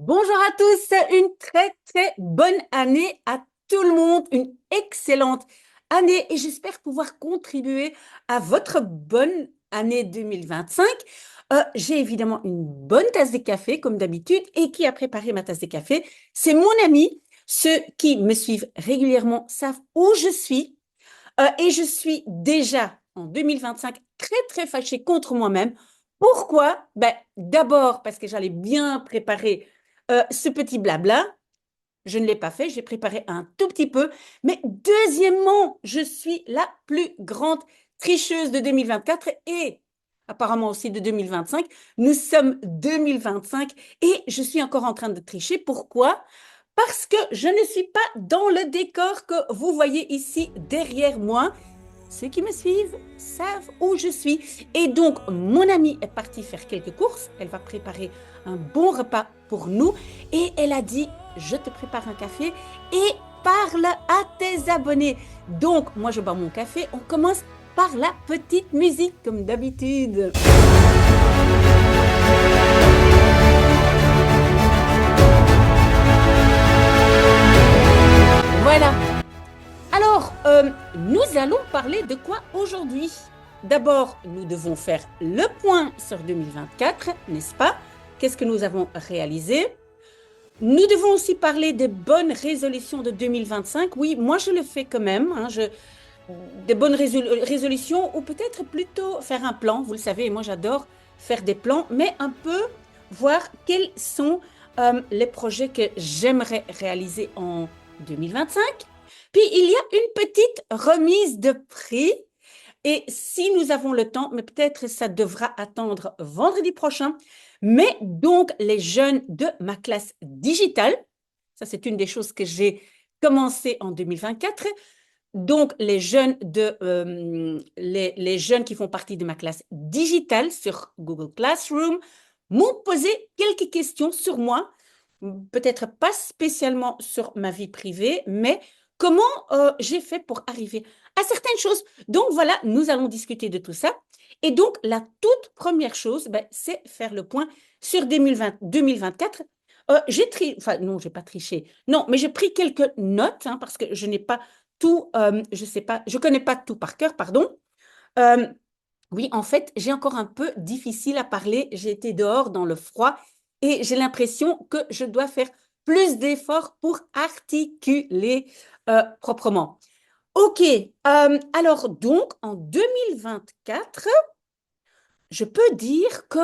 Bonjour à tous, une très bonne année à tout le monde, une excellente année et j'espère pouvoir contribuer à votre bonne année 2025. J'ai évidemment une bonne tasse de café comme d'habitude et qui a préparé ma tasse de café? C'est mon ami. Ceux qui me suivent régulièrement savent où je suis et je suis déjà en 2025 très fâchée contre moi-même. Pourquoi? Ben, d'abord parce que j'allais bien préparer ce petit blabla. Je ne l'ai pas fait, j'ai préparé un tout petit peu. Mais deuxièmement, je suis la plus grande tricheuse de 2024 et apparemment aussi de 2025. Nous sommes 2025 et je suis encore en train de tricher. Pourquoi? Parce que je ne suis pas dans le décor que vous voyez ici derrière moi. Ceux qui me suivent savent où je suis. Et donc, mon amie est partie faire quelques courses. Elle va préparer un bon repas pour nous. Et elle a dit, je te prépare un café et parle à tes abonnés. Donc, moi, je bois mon café. On commence par la petite musique, comme d'habitude. Voilà. Alors, nous allons parler de quoi aujourd'hui? D'abord, nous devons faire le point sur 2024, n'est-ce pas? Qu'est-ce que nous avons réalisé? Nous devons aussi parler des bonnes résolutions de 2025. Oui, moi je le fais quand même, hein, des bonnes résolutions ou peut-être plutôt faire un plan. Vous le savez, moi j'adore faire des plans, mais un peu voir quels sont les projets que j'aimerais réaliser en 2025. Puis il y a une petite remise de prix. Et si nous avons le temps, mais peut-être ça devra attendre vendredi prochain, mais donc les jeunes de ma classe digitale, ça c'est une des choses que j'ai commencé en 2024, donc les jeunes qui font partie de ma classe digitale sur Google Classroom m'ont posé quelques questions sur moi, peut-être pas spécialement sur ma vie privée, mais comment j'ai fait pour arriver à certaines choses. Donc voilà, nous allons discuter de tout ça. Et donc la toute première chose, ben, c'est faire le point sur 2024. Enfin non, j'ai pas triché. Non, mais j'ai pris quelques notes hein, parce que je n'ai pas tout, je sais pas, je connais pas tout par cœur, pardon. Euh, oui, en fait, j'ai encore un peu difficile à parler. J'ai été dehors dans le froid et j'ai l'impression que je dois faire plus d'efforts pour articuler proprement. Ok, alors donc en 2024, je peux dire que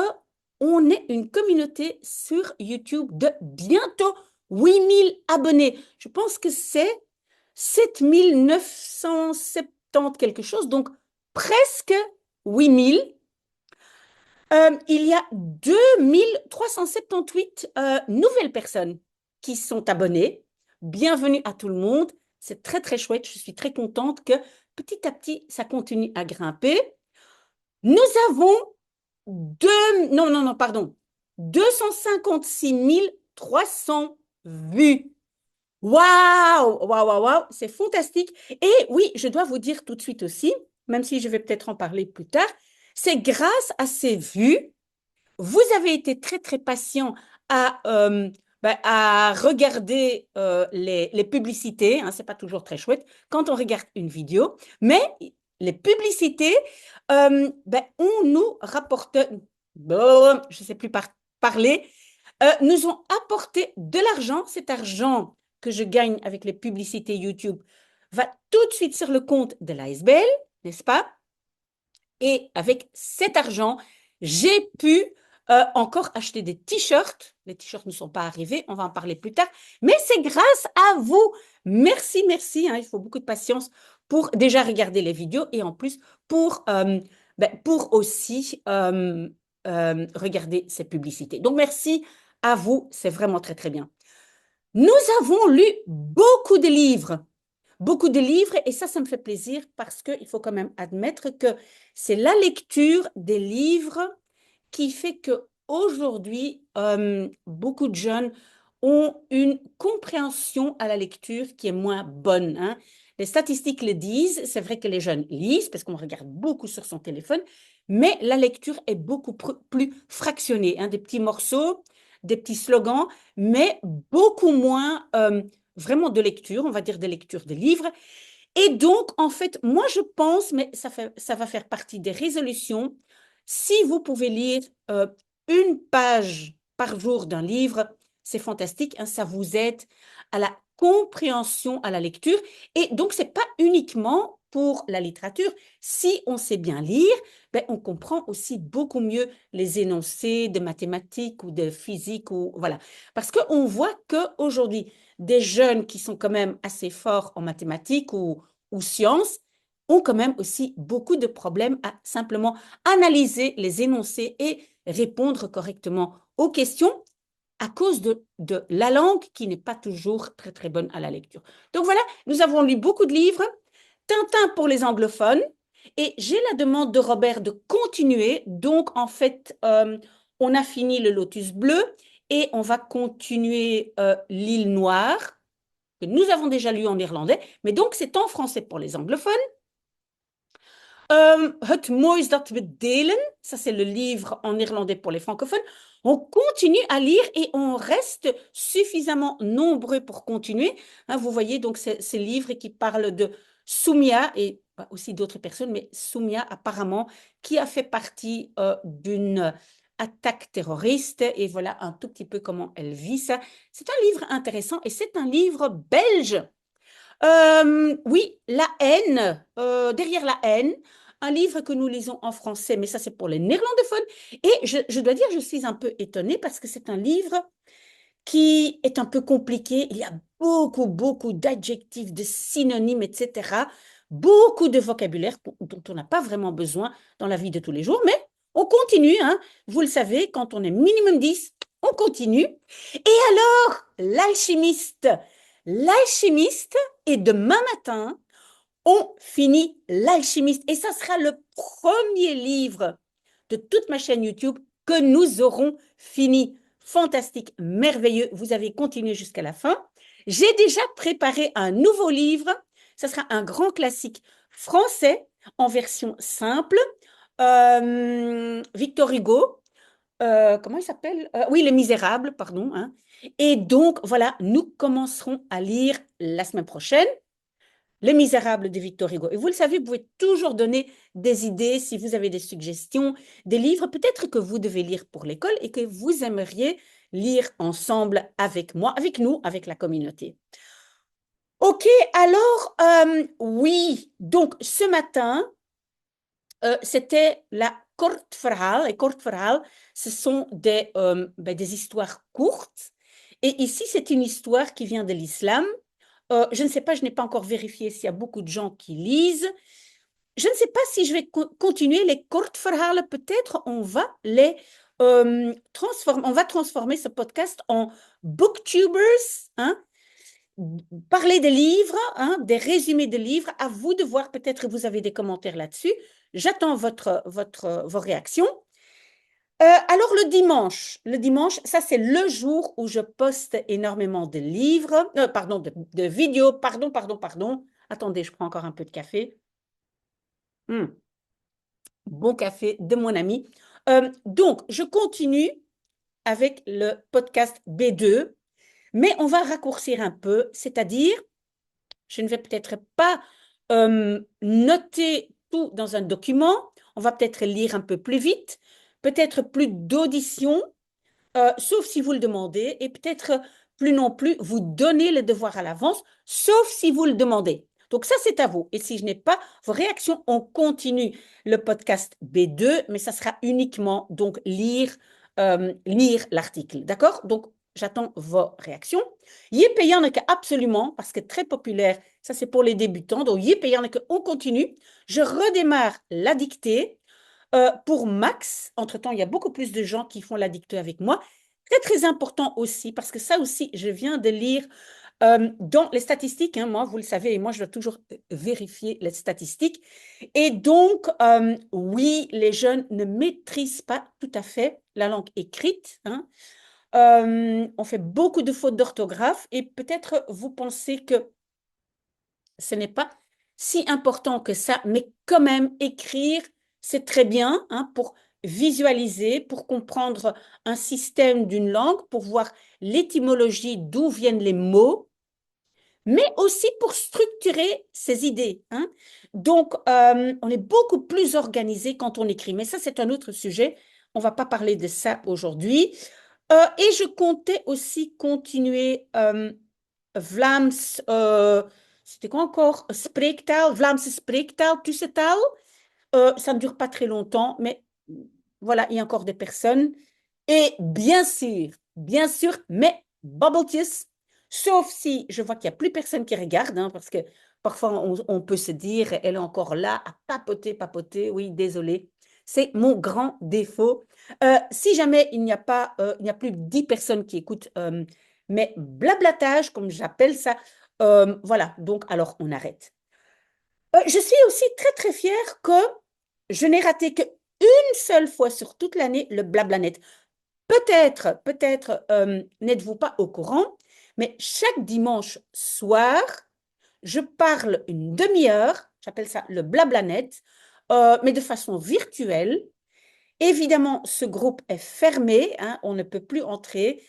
on est une communauté sur YouTube de bientôt 8000 abonnés. Je pense que c'est 7970 quelque chose, donc presque 8000. Il y a 2378 nouvelles personnes qui sont abonnées. Bienvenue à tout le monde. C'est très chouette. Je suis très contente que petit à petit, ça continue à grimper. Nous avons non, pardon, 256 300 vues. Waouh, c'est fantastique. Et oui, je dois vous dire tout de suite aussi, même si je vais peut-être en parler plus tard, c'est grâce à ces vues, vous avez été très patient à regarder les publicités. Hein, c'est pas toujours très chouette quand on regarde une vidéo, mais les publicités, on nous rapporte, je sais plus parler, nous ont apporté de l'argent. Cet argent que je gagne avec les publicités YouTube va tout de suite sur le compte de l'ASBL, n'est-ce pas? Et avec cet argent, j'ai pu encore acheter des t-shirts. Les t-shirts ne sont pas arrivés, on va en parler plus tard. Mais c'est grâce à vous. Merci. Hein, il faut beaucoup de patience pour déjà regarder les vidéos et en plus pour aussi regarder ces publicités. Donc merci à vous, c'est vraiment très bien. Nous avons lu beaucoup de livres et ça me fait plaisir parce qu'il faut quand même admettre que c'est la lecture des livres qui fait que aujourd'hui, beaucoup de jeunes ont une compréhension à la lecture qui est moins bonne. Hein. Les statistiques le disent, c'est vrai que les jeunes lisent parce qu'on regarde beaucoup sur son téléphone, mais la lecture est beaucoup plus fractionnée, hein, des petits morceaux, des petits slogans, mais beaucoup moins vraiment de lecture, on va dire des lectures de livres. Et donc, en fait, moi, je pense, mais ça va faire partie des résolutions, si vous pouvez lire une page par jour d'un livre, c'est fantastique, hein, ça vous aide à la compréhension, à la lecture. Et donc, ce n'est pas uniquement pour la littérature. Si on sait bien lire, ben, on comprend aussi beaucoup mieux les énoncés de mathématiques ou de physique. Ou, voilà. Parce qu'on voit qu'aujourd'hui, des jeunes qui sont quand même assez forts en mathématiques ou sciences ont quand même aussi beaucoup de problèmes à simplement analyser les énoncés et répondre correctement aux questions à cause de la langue qui n'est pas toujours très, très bonne à la lecture. Donc voilà, nous avons lu beaucoup de livres, Tintin pour les anglophones, et j'ai la demande de Robert de continuer. Donc en fait, on a fini le Lotus bleu et on va continuer l'île Noire, que nous avons déjà lu en irlandais, mais donc c'est en français pour les anglophones. Het moois dat we delen, ça c'est le livre en irlandais pour les francophones. On continue à lire et on reste suffisamment nombreux pour continuer. Hein, vous voyez donc ces livres qui parlent de Soumia et aussi d'autres personnes, mais Soumia apparemment qui a fait partie d'une attaque terroriste et voilà un tout petit peu comment elle vit ça. C'est un livre intéressant et c'est un livre belge. Oui, La haine, derrière la haine, un livre que nous lisons en français, mais ça c'est pour les néerlandophones. Et je dois dire, je suis un peu étonnée parce que c'est un livre qui est un peu compliqué. Il y a beaucoup, beaucoup d'adjectifs, de synonymes, etc. Beaucoup de vocabulaire dont on n'a pas vraiment besoin dans la vie de tous les jours, mais on continue, hein. Vous le savez, quand on est minimum 10, on continue. Et alors, l'alchimiste. L'alchimiste, et demain matin, on finit l'alchimiste. Et ça sera le premier livre de toute ma chaîne YouTube que nous aurons fini. Fantastique, merveilleux. Vous avez continué jusqu'à la fin. J'ai déjà préparé un nouveau livre. Ça sera un grand classique français en version simple. Victor Hugo. Comment il s'appelle? Oui, Les Misérables, pardon. Hein. Et donc, voilà, nous commencerons à lire la semaine prochaine. Les Misérables de Victor Hugo. Et vous le savez, vous pouvez toujours donner des idées si vous avez des suggestions, des livres peut-être que vous devez lire pour l'école et que vous aimeriez lire ensemble avec moi, avec nous, avec la communauté. Ok, alors, oui, donc ce matin, c'était la Kortverhaal. Et Kortverhaal, ce sont des histoires courtes. Et ici, c'est une histoire qui vient de l'islam. Je ne sais pas, je n'ai pas encore vérifié s'il y a beaucoup de gens qui lisent. Je ne sais pas si je vais continuer les Kortverhalen. Peut-être on va les transformer. On va transformer ce podcast en booktubers. Hein? Parler des livres, hein, des résumés de livres. À vous de voir. Peut-être vous avez des commentaires là-dessus. J'attends vos réactions. Alors le dimanche, ça c'est le jour où je poste énormément de livres, pardon, de vidéos, pardon. Attendez, je prends encore un peu de café. Bon café de mon ami. Donc, je continue avec le podcast B2, mais on va raccourcir un peu, c'est-à-dire, je ne vais peut-être pas noter tout dans un document, on va peut-être lire un peu plus vite, peut-être plus d'audition, sauf si vous le demandez, et peut-être plus non plus vous donner le devoir à l'avance, sauf si vous le demandez. Donc ça, c'est à vous. Et si je n'ai pas vos réactions, on continue le podcast B2, mais ça sera uniquement donc lire l'article. D'accord? Donc, j'attends vos réactions. Yipéyaneke, absolument, parce que très populaire, ça c'est pour les débutants. Donc, Yipéyaneke, on continue. Je redémarre la dictée. Pour Max, entre-temps, il y a beaucoup plus de gens qui font la dictée avec moi. Très, très important aussi, parce que ça aussi, je viens de lire dans les statistiques. Hein, moi, vous le savez, et moi, je dois toujours vérifier les statistiques. Et donc, oui, les jeunes ne maîtrisent pas tout à fait la langue écrite. Hein. On fait beaucoup de fautes d'orthographe et peut-être vous pensez que ce n'est pas si important que ça, mais quand même, écrire, c'est très bien hein, pour visualiser, pour comprendre un système d'une langue, pour voir l'étymologie, d'où viennent les mots, mais aussi pour structurer ses idées, hein. Donc, on est beaucoup plus organisé quand on écrit. Mais ça, c'est un autre sujet. On ne va pas parler de ça aujourd'hui. Et je comptais aussi continuer Vlaams, c'était quoi encore? Spreektaal, Vlaamse spreektaal, tussentaal. Ça ne dure pas très longtemps, mais voilà, il y a encore des personnes. Et bien sûr, mais bubbletjes, sauf si je vois qu'il n'y a plus personne qui regarde, hein, parce que parfois on peut se dire, elle est encore là à papoter, papoter. Oui, désolé. C'est mon grand défaut. Si jamais il n'y a plus de 10 personnes qui écoutent mes blablatages, comme j'appelle ça, voilà, donc alors on arrête. Je suis aussi très très fière que je n'ai raté qu'une seule fois sur toute l'année le Blablanet. Peut-être n'êtes-vous pas au courant, mais chaque dimanche soir, je parle une demi-heure, j'appelle ça le Blablanet, mais de façon virtuelle. Évidemment, ce groupe est fermé, hein, on ne peut plus entrer.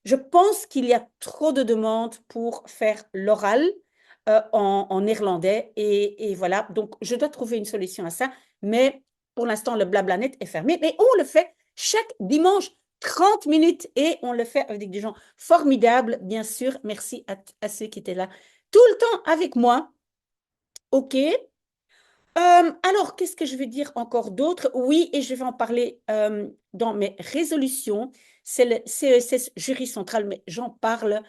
Je pense qu'il y a trop de demandes pour faire l'oral en néerlandais et voilà, donc je dois trouver une solution à ça, mais pour l'instant, le Blablanet est fermé, mais on le fait chaque dimanche, 30 minutes et on le fait avec des gens formidables, bien sûr. Merci à ceux qui étaient là tout le temps avec moi. OK. Alors, qu'est-ce que je vais dire encore d'autre? Oui, et je vais en parler dans mes résolutions. C'est le CESS jury central, mais j'en parle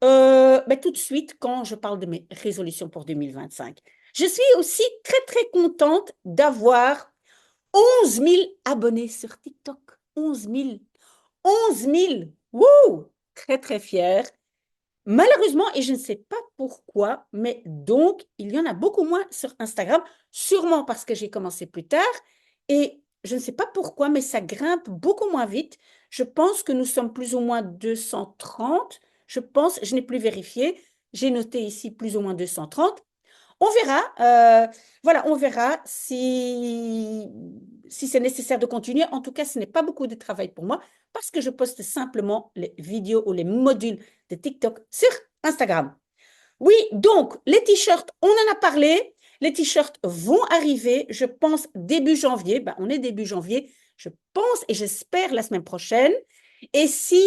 mais tout de suite quand je parle de mes résolutions pour 2025. Je suis aussi très, très contente d'avoir 11 000 abonnés sur TikTok. 11 000. 11 000. Wouh! Très, très fière. Malheureusement, et je ne sais pas pourquoi, mais donc, il y en a beaucoup moins sur Instagram, sûrement parce que j'ai commencé plus tard, et je ne sais pas pourquoi, mais ça grimpe beaucoup moins vite. Je pense que nous sommes plus ou moins 230, je pense, je n'ai plus vérifié, j'ai noté ici plus ou moins 230. On verra, voilà, on verra si c'est nécessaire de continuer. En tout cas, ce n'est pas beaucoup de travail pour moi parce que je poste simplement les vidéos ou les modules de TikTok sur Instagram. Oui, donc les t-shirts, on en a parlé. Les t-shirts vont arriver, je pense, début janvier. Ben, on est début janvier, je pense et j'espère la semaine prochaine. Et si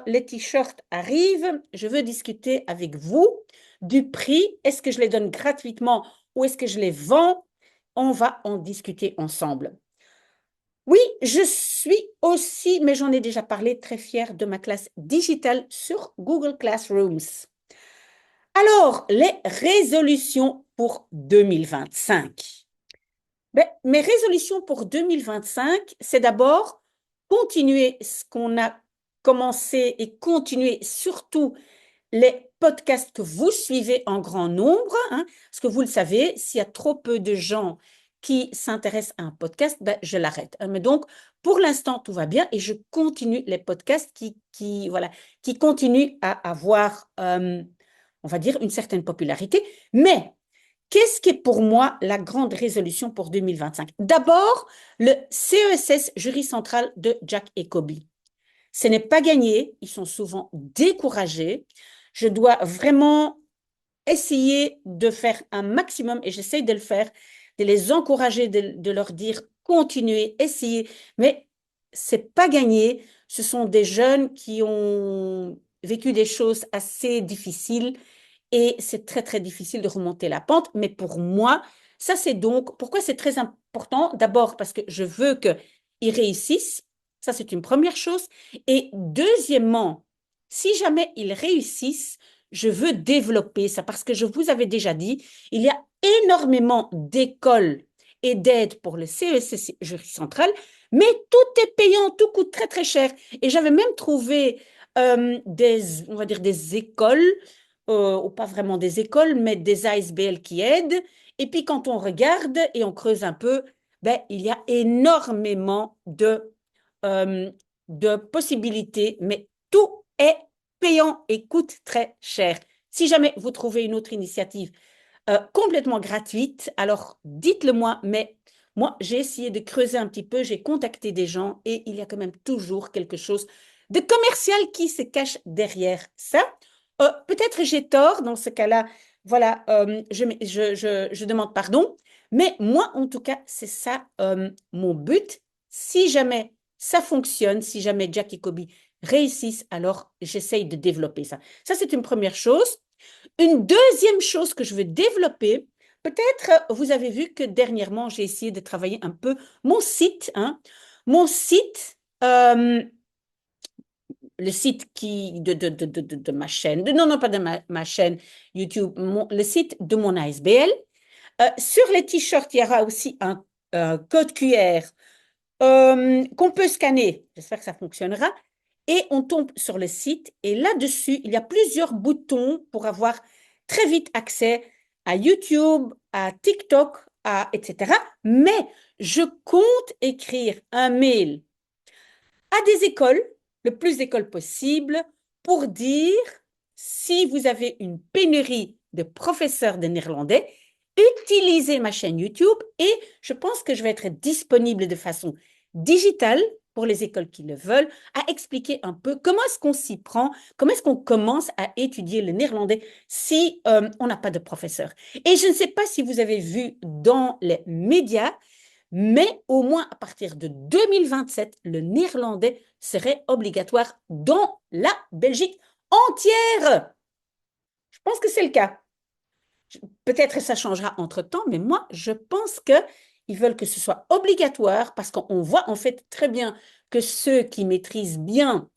les t-shirts arrivent, je veux discuter avec vous du prix. Est-ce que je les donne gratuitement ou est-ce que je les vends? On va en discuter ensemble. Oui, je suis aussi, mais j'en ai déjà parlé, très fière de ma classe digitale sur Google Classrooms. Alors, les résolutions pour 2025. Ben, mes résolutions pour 2025, c'est d'abord continuer ce qu'on a commencé et continuer surtout les podcasts que vous suivez en grand nombre, hein, parce que vous le savez, s'il y a trop peu de gens qui s'intéressent à un podcast, ben, je l'arrête, hein. Mais donc, pour l'instant, tout va bien et je continue les podcasts voilà, qui continuent à avoir, on va dire, une certaine popularité. Mais qu'est-ce qui est pour moi la grande résolution pour 2025? D'abord, le CESS jury central de Jack et Kobe. Ce n'est pas gagné, ils sont souvent découragés. Je dois vraiment essayer de faire un maximum, et j'essaye de le faire, de les encourager, de leur dire continuez, essayez, mais c'est pas gagné. Ce sont des jeunes qui ont vécu des choses assez difficiles et c'est très très difficile de remonter la pente. Mais pour moi, ça c'est donc pourquoi c'est très important. D'abord parce que je veux qu'ils réussissent. Ça c'est une première chose. Et deuxièmement, si jamais ils réussissent, je veux développer ça parce que je vous avais déjà dit, il y a énormément d'écoles et d'aides pour le CESS jury central, mais tout est payant, tout coûte très très cher. Et j'avais même trouvé on va dire des écoles, ou pas vraiment des écoles, mais des ASBL qui aident. Et puis quand on regarde et on creuse un peu, ben, il y a énormément de possibilités, mais tout est payant et coûte très cher. Si jamais vous trouvez une autre initiative complètement gratuite, alors dites-le moi, mais Moi, j'ai essayé de creuser un petit peu, j'ai contacté des gens et il y a quand même toujours quelque chose de commercial qui se cache derrière ça. Peut-être j'ai tort dans ce cas-là. Voilà, je demande pardon. Mais moi, en tout cas, c'est ça mon but. Si jamais ça fonctionne, si jamais Jack et Kobe réussissent, alors j'essaye de développer ça. Ça, c'est une première chose. Une deuxième chose que je veux développer, peut-être vous avez vu que dernièrement, j'ai essayé de travailler un peu mon site, hein. Mon site, le site de ma chaîne, non, non, pas de ma chaîne YouTube, le site de mon ASBL. Sur les t-shirts, il y aura aussi un code QR qu'on peut scanner. J'espère que ça fonctionnera. Et on tombe sur le site et là-dessus, il y a plusieurs boutons pour avoir très vite accès à YouTube, à TikTok, etc. Mais je compte écrire un mail à des écoles, le plus d'écoles possible, pour dire si vous avez une pénurie de professeurs de néerlandais, utilisez ma chaîne YouTube et je pense que je vais être disponible de façon digitale pour les écoles qui le veulent, à expliquer un peu comment est-ce qu'on s'y prend, comment est-ce qu'on commence à étudier le néerlandais si on n'a pas de professeur. Et je ne sais pas si vous avez vu dans les médias, mais au moins à partir de 2027, le néerlandais serait obligatoire dans la Belgique entière. Je pense que c'est le cas. Peut-être que ça changera entre-temps, mais moi, je pense qu'ils veulent que ce soit obligatoire parce qu'on voit en fait très bien que ceux qui maîtrisent bien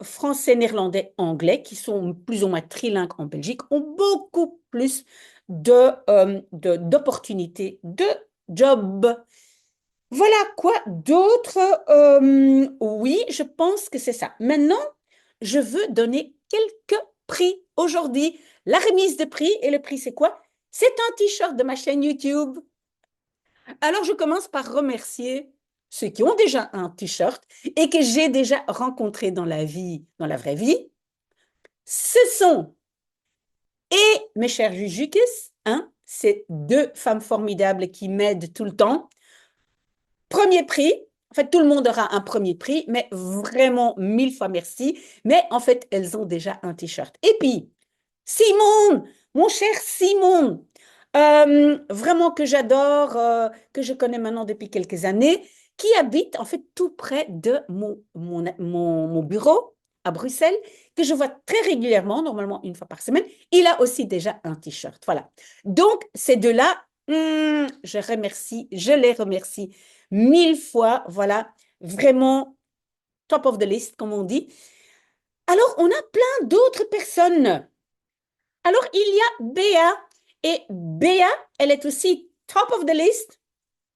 français, néerlandais, anglais, qui sont plus ou moins trilingues en Belgique, ont beaucoup plus d'opportunités de job. Voilà quoi d'autre. Oui, je pense que c'est ça. Maintenant, je veux donner quelques prix aujourd'hui. La remise de prix, et le prix, c'est quoi? C'est un t-shirt de ma chaîne YouTube. Alors, je commence par remercier ceux qui ont déjà un t-shirt et que j'ai déjà rencontré dans la vie, dans la vraie vie. Ce sont, et mes chers Jujukis, hein, c'est deux femmes formidables qui m'aident tout le temps. Premier prix, en fait, tout le monde aura un premier prix, mais vraiment mille fois merci. Mais en fait, elles ont déjà un t-shirt. Et puis, Simon, mon cher Simon, vraiment que j'adore, que je connais maintenant depuis quelques années, qui habite en fait tout près de mon bureau à Bruxelles, que je vois très régulièrement, normalement une fois par semaine. Il a aussi déjà un t-shirt. Voilà. Donc, ces deux-là, je les remercie mille fois. Voilà, vraiment top of the list, comme on dit. Alors, on a plein d'autres personnes. Alors, il y a Béa. Et Béa, elle est aussi top of the list.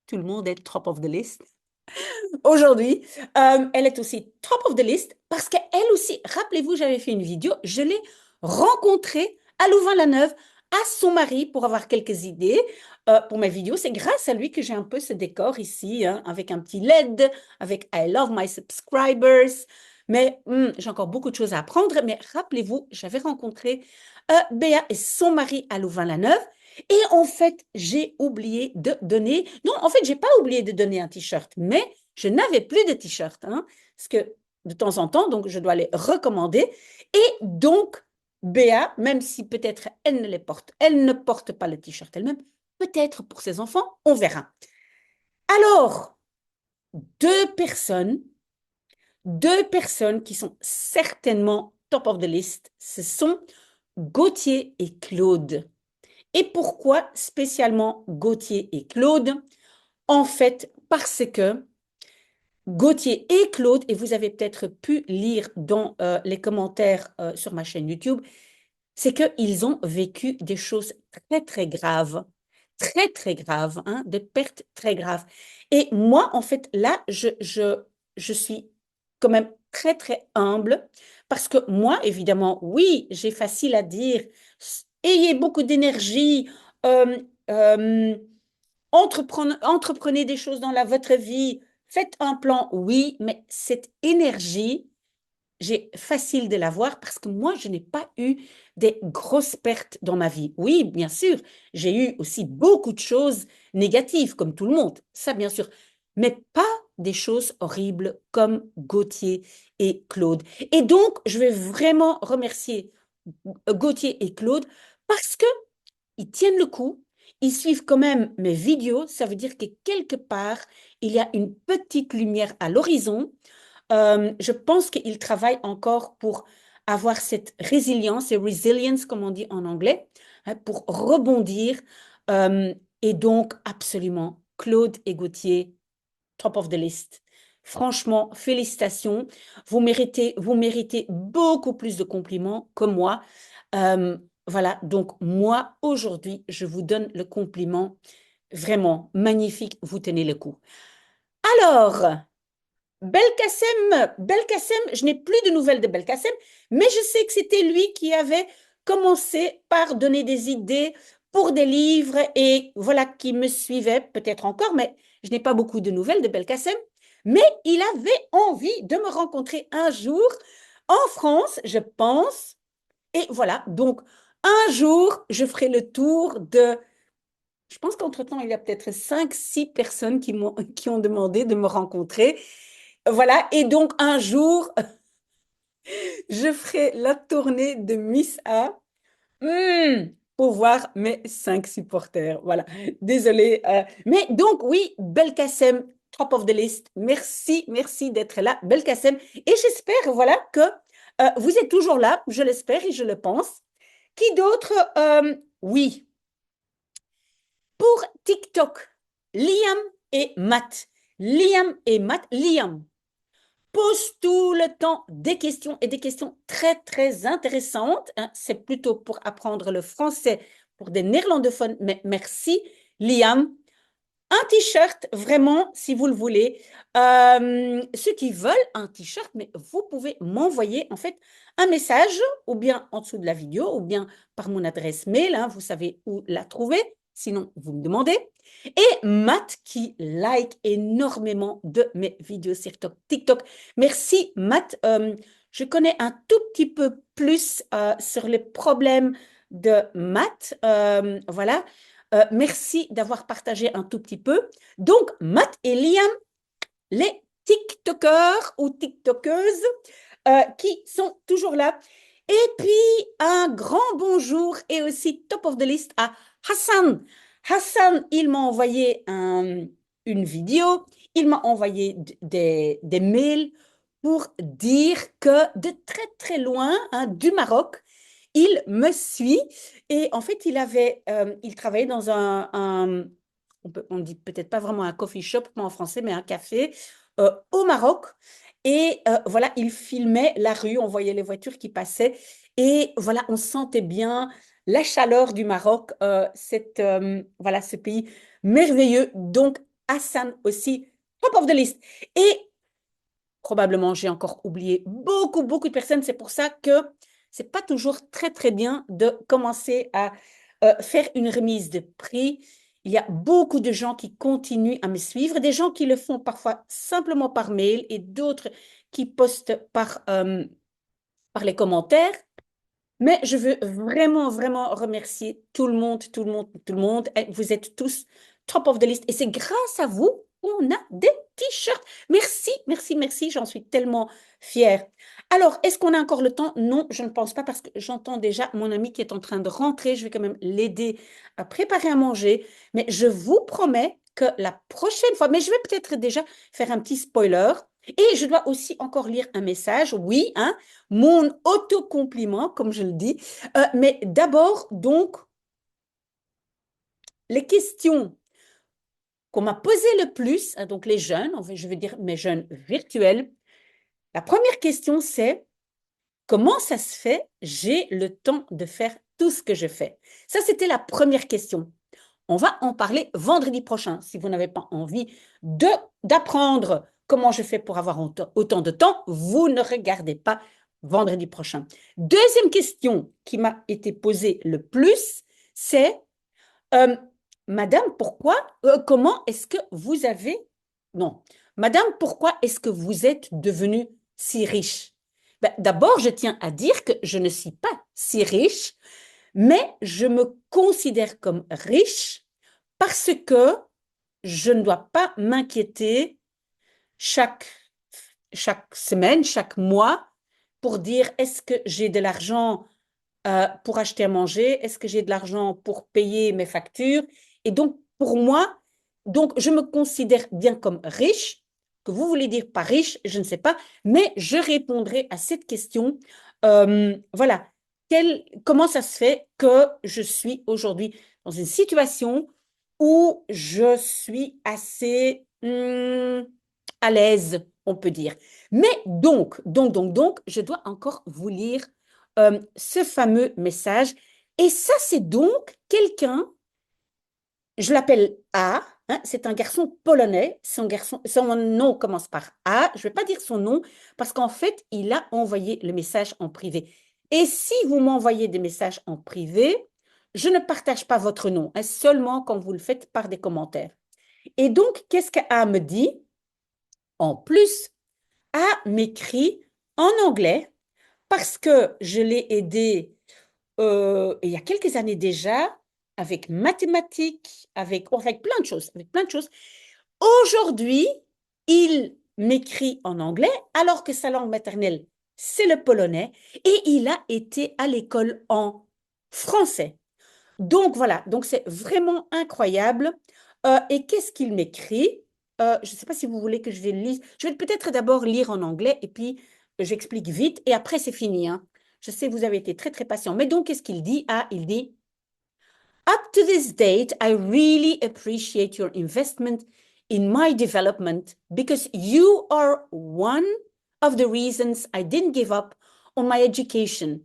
Tout le monde est top of the list aujourd'hui. Elle est aussi top of the list parce qu'elle aussi, rappelez-vous, j'avais fait une vidéo, je l'ai rencontrée à Louvain-la-Neuve, à son mari, pour avoir quelques idées pour mes vidéos. C'est grâce à lui que j'ai un peu ce décor ici, hein, avec un petit LED, avec I love my subscribers. Mais j'ai encore beaucoup de choses à apprendre. Mais rappelez-vous, j'avais rencontré Béa et son mari à Louvain-la-Neuve. Et en fait, j'ai oublié de donner. Non, en fait, j'ai pas oublié de donner un t-shirt, mais je n'avais plus de t-shirt, hein, parce que de temps en temps, donc je dois les recommander. Et donc, Béa, même si peut-être elle ne les porte, elle ne porte pas le t-shirt elle-même, peut-être pour ses enfants, on verra. Alors, deux personnes, deux personnes qui sont certainement top of the list, ce sont Gauthier et Claude. Et pourquoi spécialement Gauthier et Claude? En fait, parce que Gauthier et Claude, et vous avez peut-être pu lire dans les commentaires sur ma chaîne YouTube, c'est qu'ils ont vécu des choses très, très graves, hein, des pertes très graves. Et moi, en fait, là, je suis quand même très, très humble parce que moi, évidemment, oui, j'ai facile à dire, ayez beaucoup d'énergie, euh, euh, entreprenez des choses dans votre vie, faites un plan, oui, mais cette énergie, j'ai facile de la voir parce que moi, je n'ai pas eu des grosses pertes dans ma vie. Oui, bien sûr, j'ai eu aussi beaucoup de choses négatives, comme tout le monde, ça bien sûr, mais pas des choses horribles comme Gauthier et Claude. Et donc, je vais vraiment remercier Gauthier et Claude parce que ils tiennent le coup, ils suivent quand même mes vidéos, ça veut dire que quelque part, il y a une petite lumière à l'horizon. Je pense qu'ils travaillent encore pour avoir cette résilience et resilience, comme on dit en anglais, hein, pour rebondir. Euh, et donc, absolument, Claude et Gauthier, top of the list. Franchement, félicitations. Vous méritez beaucoup plus de compliments que moi. Euh, voilà, donc moi, aujourd'hui, je vous donne le compliment. Vraiment magnifique, vous tenez le coup. Alors, Belkacem, je n'ai plus de nouvelles de Belkacem, mais je sais que c'était lui qui avait commencé par donner des idées pour des livres et voilà, qui me suivait peut-être encore, mais je n'ai pas beaucoup de nouvelles de Belkacem. Mais il avait envie de me rencontrer un jour en France, je pense. Et voilà, donc un jour, je ferai le tour de... Je pense qu'entre-temps, il y a peut-être 5, 6 personnes qui ont demandé de me rencontrer. Voilà, et donc un jour, je ferai la tournée de Miss A pour voir mes 5 supporters. Voilà, désolée. Mais donc, oui, Belkacem, top of the list. Merci, merci d'être là, Belkacem. Et j'espère, voilà, que vous êtes toujours là, je l'espère et je le pense. Qui d'autre Oui, pour TikTok, Liam et Matt. Liam pose tout le temps des questions et des questions très, très intéressantes, hein. C'est plutôt pour apprendre le français pour des néerlandophones, mais merci, Liam. Un t-shirt, vraiment, si vous le voulez. Ceux qui veulent un t-shirt, mais vous pouvez m'envoyer en fait un message, ou bien en dessous de la vidéo, ou bien par mon adresse mail, hein, vous savez où la trouver, sinon vous me demandez. Et Matt qui like énormément de mes vidéos sur TikTok. Merci Matt. Je connais un tout petit peu plus sur les problèmes de Matt. Voilà. Merci d'avoir partagé un tout petit peu. Donc, Matt et Liam, les TikTokers ou TikTokeuses qui sont toujours là. Et puis, un grand bonjour et aussi top of the list à Hassan. Hassan, il m'a envoyé une vidéo, il m'a envoyé des mails pour dire que de très très loin, hein, du Maroc, il me suit et en fait, il travaillait dans on dit peut-être pas vraiment un coffee shop, pas en français, mais un café au Maroc. Et voilà, il filmait la rue, on voyait les voitures qui passaient. Et voilà, on sentait bien la chaleur du Maroc, voilà, ce pays merveilleux. Donc, Hassan aussi, top of the list. Et probablement, j'ai encore oublié beaucoup, beaucoup de personnes. C'est pour ça que c'est pas toujours très, très bien de commencer à faire une remise de prix. Il y a beaucoup de gens qui continuent à me suivre, des gens qui le font parfois simplement par mail et d'autres qui postent par les commentaires. Mais je veux vraiment, vraiment remercier tout le monde, tout le monde, tout le monde. Et vous êtes tous top of the list. Et c'est grâce à vous qu'on a des t-shirts. Merci, merci, merci. J'en suis tellement fière. Alors, est-ce qu'on a encore le temps? Non, je ne pense pas parce que j'entends déjà mon ami qui est en train de rentrer. Je vais quand même l'aider à préparer à manger. Mais je vous promets que la prochaine fois, mais je vais peut-être déjà faire un petit spoiler. Et je dois aussi encore lire un message. Oui, hein, mon autocompliment, comme je le dis. Mais d'abord, donc, les questions qu'on m'a posées le plus, hein, donc les jeunes, en fait, je veux dire mes jeunes virtuels. La première question, c'est comment ça se fait, j'ai le temps de faire tout ce que je fais? Ça, c'était la première question. On va en parler vendredi prochain. Si vous n'avez pas envie d'apprendre comment je fais pour avoir autant de temps, vous ne regardez pas vendredi prochain. Deuxième question qui m'a été posée le plus, c'est euh, Madame, comment est-ce que vous avez... Non, Madame, pourquoi est-ce que vous êtes devenue si riche? Ben, d'abord, je tiens à dire que je ne suis pas si riche, mais je me considère comme riche parce que je ne dois pas m'inquiéter chaque, chaque semaine, chaque mois, pour dire est-ce que j'ai de l'argent pour acheter à manger, est-ce que j'ai de l'argent pour payer mes factures. Et donc, pour moi, donc, je me considère bien comme riche, que vous voulez dire pas riche, je ne sais pas, mais je répondrai à cette question. Voilà, comment ça se fait que je suis aujourd'hui dans une situation où je suis assez à l'aise, on peut dire. Mais donc, je dois encore vous lire ce fameux message. Et ça, c'est donc quelqu'un, je l'appelle A, hein, c'est un garçon polonais, son nom commence par A, je ne vais pas dire son nom, parce qu'en fait, il a envoyé le message en privé. Et si vous m'envoyez des messages en privé, je ne partage pas votre nom, hein, seulement quand vous le faites par des commentaires. Et donc, qu'est-ce que A me dit? En plus, A m'écrit en anglais parce que je l'ai aidé il y a quelques années déjà, avec mathématiques, avec plein de choses, avec plein de choses. Aujourd'hui, il m'écrit en anglais, alors que sa langue maternelle, c'est le polonais, et il a été à l'école en français. Donc voilà, donc c'est vraiment incroyable. Et qu'est-ce qu'il m'écrit? Je ne sais pas si vous voulez que je vais le lire. Je vais peut-être d'abord lire en anglais et puis j'explique vite et après c'est fini, hein. Je sais, vous avez été très très patient. Mais donc, qu'est-ce qu'il dit? Ah, il dit, Up to this date, I really appreciate your investment in my development because you are one of the reasons I didn't give up on my education.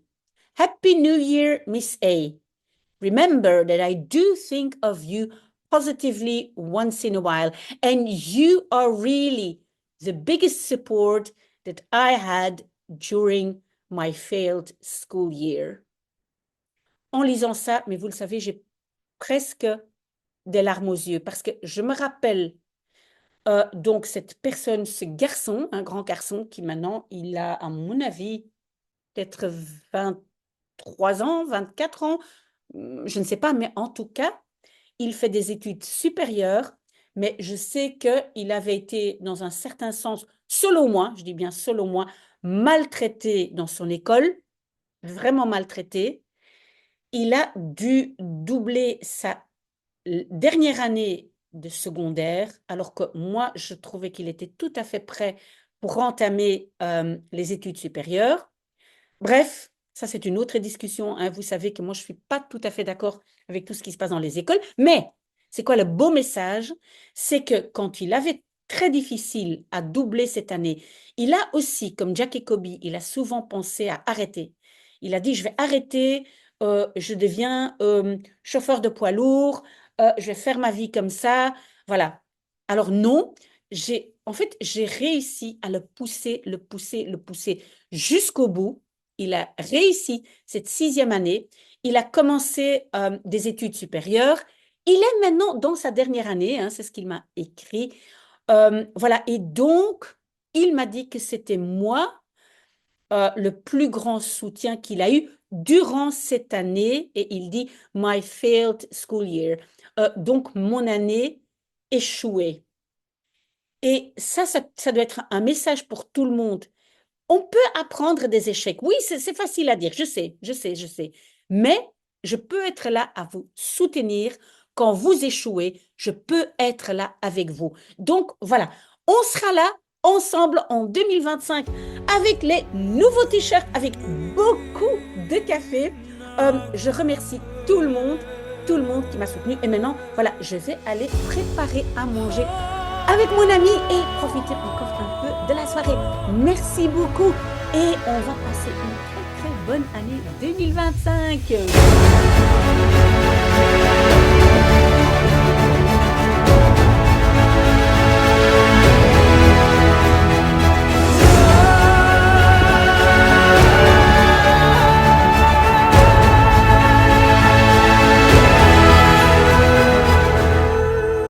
Happy New Year, Miss A. Remember that I do think of you positively once in a while, and you are really the biggest support that I had during my failed school year. En lisant ça, mais vous le savez, j'ai presque des larmes aux yeux parce que je me rappelle donc cette personne, ce garçon, un grand garçon qui maintenant, il a, à mon avis, peut-être 23 ans, 24 ans, je ne sais pas, mais en tout cas, il fait des études supérieures, mais je sais qu'il avait été, dans un certain sens, selon moi, je dis bien selon moi, maltraité dans son école, vraiment maltraité. Il a dû doubler sa dernière année de secondaire, alors que moi, je trouvais qu'il était tout à fait prêt pour entamer les études supérieures. Bref, ça c'est une autre discussion, hein. Vous savez que moi, je ne suis pas tout à fait d'accord avec tout ce qui se passe dans les écoles, mais c'est quoi le beau message? C'est que quand il avait très difficile à doubler cette année, il a aussi, comme Jack et Kobe, il a souvent pensé à arrêter. Il a dit, je vais arrêter, je deviens chauffeur de poids lourd, je vais faire ma vie comme ça, voilà. Alors non, en fait, j'ai réussi à le pousser jusqu'au bout. Il a réussi cette 6e année. Il a commencé des études supérieures. Il est maintenant dans sa dernière année, hein, c'est ce qu'il m'a écrit. Voilà, et donc, il m'a dit que c'était moi le plus grand soutien qu'il a eu durant cette année, et il dit My failed school year, donc mon année échouée. Et ça doit être un message pour tout le monde. On peut apprendre des échecs. Oui, c'est facile à dire, je sais. Mais je peux être là à vous soutenir. Quand vous échouez, je peux être là avec vous. Donc, voilà, on sera là ensemble en 2025 avec les nouveaux t-shirts, avec beaucoup de café. Je remercie tout le monde qui m'a soutenu. Et maintenant, voilà, je vais aller préparer à manger avec mon ami et profiter encore un peu de la soirée. Merci beaucoup et on va passer une très très bonne année 2025.